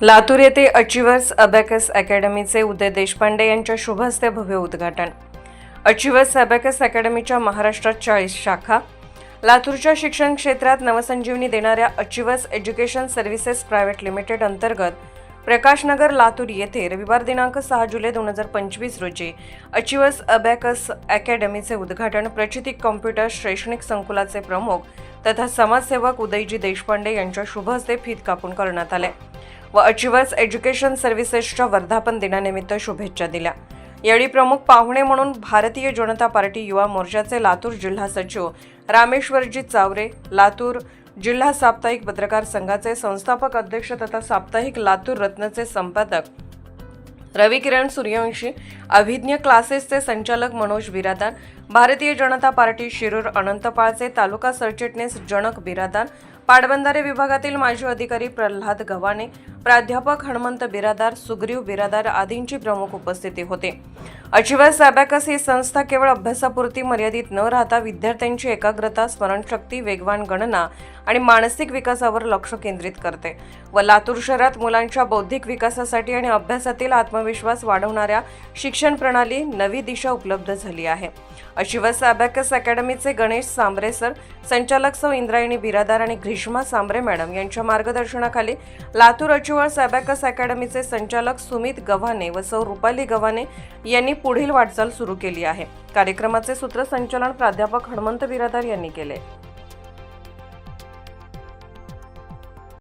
लातूर येथे achievers abacus अकॅडमीचे उदय देशपांडे यांच्या शुभ हस्ते भव्य उद्घाटन। अचिव्हर्स अबॅकस अकॅडमीच्या महाराष्ट्रात 40 शाखा। लातूरच्या शिक्षण क्षेत्रात नवसंजीवनी देणाऱ्या achievers education services private limited अंतर्गत प्रकाशनगर लातूर येथे रविवार दिनांक 6 जुलै 2025 रोजी अचिव्हर्स अबॅकस अकॅडमीचे उद्घाटन प्रचिती कॉम्प्युटर शैक्षणिक संकुलाचे प्रमुख तथा समाजसेवक उदयजी देशपांडे यांच्या शुभ हस्ते फीत कापून करण्यात आले व अचिव्हर्स एज्युकेशन सर्व्हिसेसच्या वर्धापन दिनानिमित्त शुभेच्छा दिल्या। यावेळी प्रमुख पाहुणे म्हणून भारतीय जनता पार्टी युवा मोर्चाचे लातूर जिल्हा सचिव रामेश्वरजी चावरे, लातूर जिल्हा साप्ताहिक पत्रकार संघाचे संस्थापक अध्यक्ष तथा साप्ताहिक लातूर रत्नचे संपादक रवी किरण सूर्यवंशी, अभिज्ञ क्लासेसचे संचालक मनोज बिरादार, भारतीय जनता पार्टी शिरूर अनंतपाळचे तालुका सरचिटणीस जनक बिरादार, पाटबंधारे विभागातील माजी अधिकारी प्रल्हाद गव्हाणे, प्राध्यापक हनुमंत बिरादार, सुग्रीव बिरादार आदींची प्रमुख उपस्थिती होती। अचिव्हर्स अबॅकस ही संस्था केवळ अभ्यासापुरती मर्यादित न राहता विद्यार्थ्यांची एकाग्रता, स्मरणशक्ती, वेगवान गणना आणि मानसिक विकासावर लक्ष केंद्रित करते व लातूर शहरात मुलांच्या बौद्धिक विकासासाठी आणि अभ्यासातील आत्मविश्वास वाढवणाऱ्या शिक्षण प्रणाली नवी दिशा उपलब्ध झाली आहे। अचिव्हर्स अबॅकस अकॅडमीचे गणेश सांबरे सर, संचालक सौ इंद्रायणी बिरादार आणि ग्रीष्मा सांबरे मॅडम यांच्या मार्गदर्शनाखाली लातूर अचिव्हर्स अबॅकस अकॅडमीचे संचालक सुमित गव्हाणे व सौ रुपाली गव्हाणे यांनी पुढील वाटचाल सुरू केली आहे। कार्यक्रमाचे सूत्रसंचालन प्राध्यापक हनुमंत बिरादार यांनी केले।